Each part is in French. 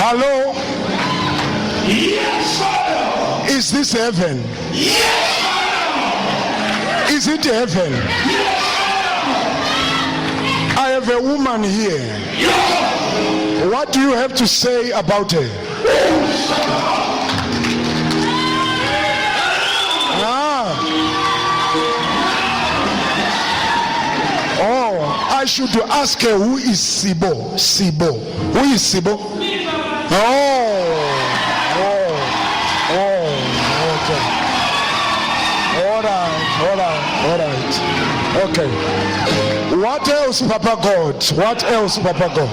Hello? Yes, Father. Is this heaven? Yes, Father. Is it heaven? Yes, Father. I have a woman here. Yes. What do you have to say about her? Oh, I should ask her, who is Sibo? Sibo. Who is Sibo? Okay. All right. Okay. What else, Papa God? What else, Papa God?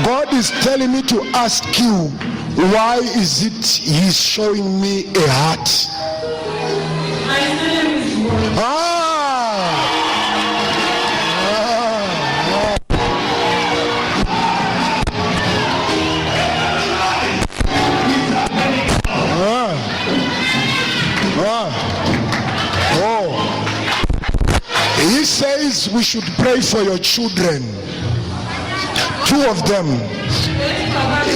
God is telling me to ask you, why is it He's showing me a heart? He says we should pray for your children. 2 of them.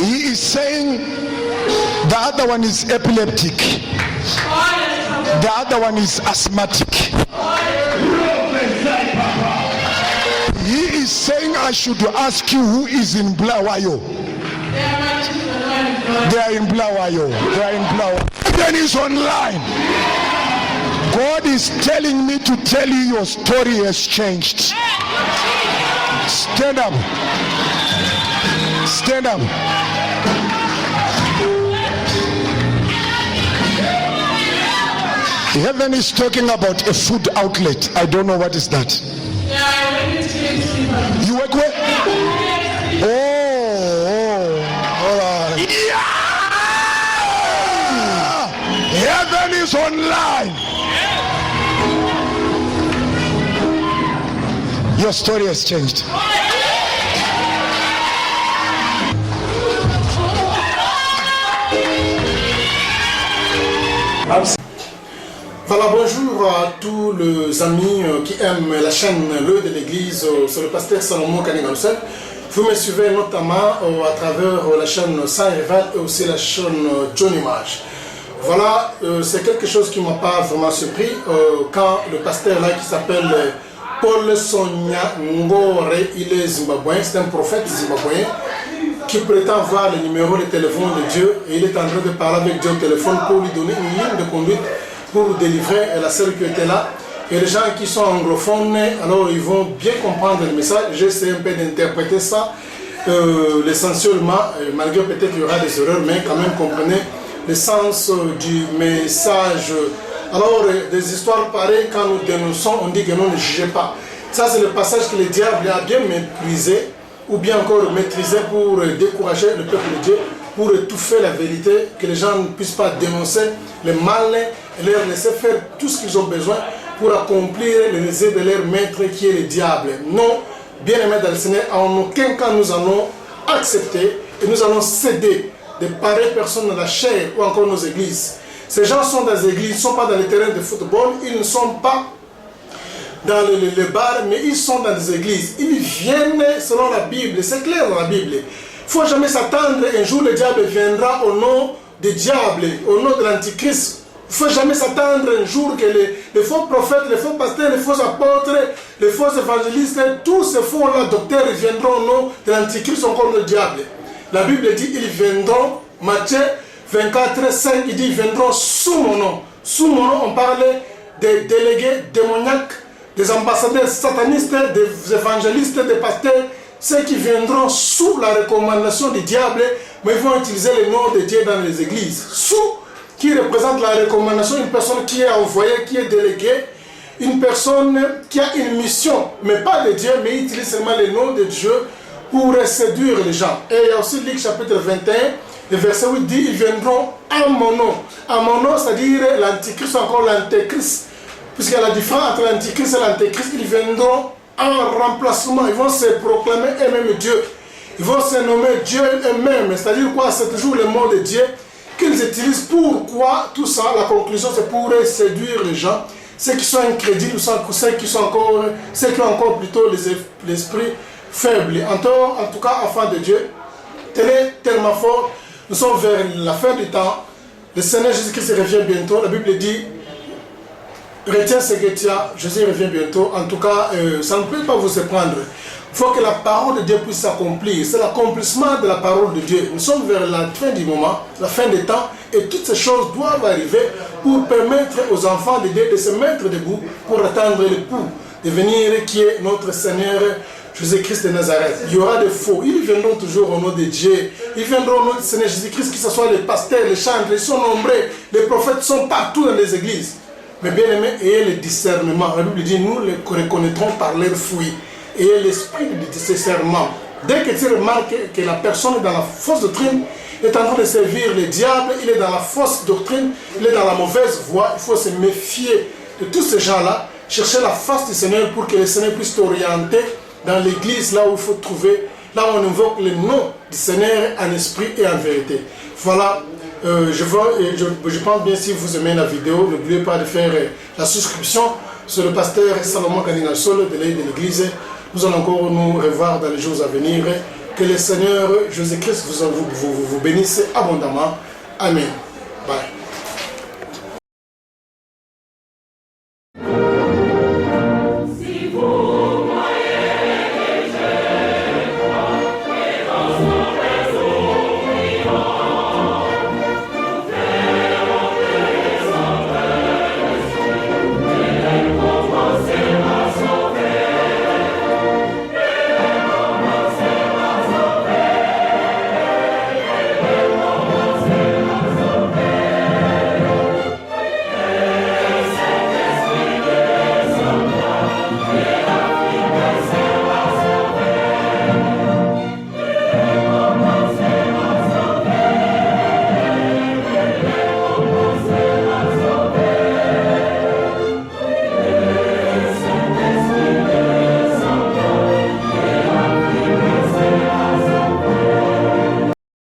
He is saying the other one is epileptic. The other one is asthmatic. He is saying I should ask you, who is in Blawayo? They are in Blawayo. Then is online. God is telling me to tell you your story has changed. Stand up. Stand up. Heaven is talking about a food outlet. I don't know what is that. You work with? All right. Yeah! Heaven is online. Your story has changed. Voilà, bonjour à tous les amis qui aiment la chaîne Le de l'Église. C'est le pasteur Salomon Kanigalusek. Vous me suivez notamment à travers la chaîne Saint-Rival et aussi la chaîne John Image. Voilà, c'est quelque chose qui ne m'a pas vraiment surpris quand le pasteur là qui s'appelle Paul Sonia Ngore, il est zimbabwéen, c'est un prophète zimbabwéen qui prétend voir le numéro de téléphone de Dieu et il est en train de parler avec Dieu au téléphone pour lui donner une ligne de conduite pour délivrer la sœur qui était là. Et les gens qui sont anglophones, alors ils vont bien comprendre le message. J'essaie un peu d'interpréter ça l'essentiellement, malgré peut-être qu'il y aura des erreurs, mais quand même comprenez le sens du message. Alors, des histoires pareilles, quand nous dénonçons, on dit que nous ne jugeons pas. Ça, c'est le passage que le diable a bien méprisé, ou bien encore maîtrisé pour décourager le peuple de Dieu, pour étouffer la vérité, que les gens ne puissent pas dénoncer le mal et leur laisser faire tout ce qu'ils ont besoin pour accomplir les désirs de leur maître qui est le diable. Non, bien aimés dans le Seigneur, en aucun cas nous allons accepter et nous allons céder de pareilles personnes dans la chair ou encore nos églises. Ces gens sont dans les églises, ils ne sont pas dans les terrains de football, ils ne sont pas dans les bars, mais ils sont dans les églises. Ils viennent selon la Bible, c'est clair dans la Bible. Il ne faut jamais s'attendre, un jour le diable viendra au nom du diable, au nom de l'antichrist. Il ne faut jamais s'attendre un jour que les faux prophètes, les faux pasteurs, les faux apôtres, les faux évangélistes, tous ces faux-là, docteurs, ils viendront au nom de l'antichrist, encore le diable. La Bible dit ils viendront, Matthieu 24, 5, il dit ils viendront sous mon nom. Sous mon nom, on parle des délégués démoniaques, des ambassadeurs satanistes, des évangélistes, des pasteurs, ceux qui viendront sous la recommandation du diable, mais ils vont utiliser le nom de Dieu dans les églises. Sous, qui représente la recommandation, une personne qui est envoyée, qui est déléguée, une personne qui a une mission, mais pas de Dieu, mais il utilise seulement le nom de Dieu pour séduire les gens. Et il y a aussi Luc chapitre 21, le verset 8 dit, ils viendront à mon nom. À mon nom, c'est-à-dire l'antichrist, encore l'antéchrist. Puisqu'il y a la différence entre l'antichrist et l'antéchrist, ils viendront en remplacement. Ils vont se proclamer eux-mêmes Dieu. Ils vont se nommer Dieu eux-mêmes. C'est-à-dire quoi? C'est toujours le mot de Dieu qu'ils utilisent. Pourquoi tout ça? La conclusion, c'est pour séduire les gens. Ceux qui sont incrédules, ceux qui ont encore plutôt l'esprit faible. En tout cas, enfant de Dieu, tel est tellement fort. Nous sommes vers la fin du temps. Le Seigneur Jésus-Christ revient bientôt. La Bible dit, retiens ce que tu as, Jésus revient bientôt. En tout cas, ça ne peut pas vous surprendre. Il faut que la parole de Dieu puisse s'accomplir. C'est l'accomplissement de la parole de Dieu. Nous sommes vers la fin du moment, la fin des temps, et toutes ces choses doivent arriver pour permettre aux enfants de Dieu de se mettre debout pour attendre l'époux de venir qui est notre Seigneur Jésus-Christ de Nazareth. Il y aura des faux. Ils viendront toujours au nom de Dieu. Ils viendront au nom du Seigneur Jésus-Christ, que ce soit les pasteurs, les chantres, ils sont nombreux. Les prophètes sont partout dans les églises. Mais bien aimés, ayez le discernement. La Bible dit, nous les reconnaîtrons par leurs fruits. Ayez l'esprit de discernement. Dès que tu remarques que la personne est dans la fausse doctrine, est en train de servir le diable, il est dans la fausse doctrine, il est dans la mauvaise voie, il faut se méfier de tous ces gens-là. Chercher la face du Seigneur pour que le Seigneur puisse t'orienter dans l'église, là où il faut trouver, là où on invoque le nom du Seigneur en esprit et en vérité. Voilà, je pense bien, si vous aimez la vidéo, n'oubliez pas de faire la souscription sur le pasteur Salomon Kaninga-Sol de l'église. Nous allons encore nous revoir dans les jours à venir. Que le Seigneur Jésus-Christ vous bénisse abondamment. Amen. Bye.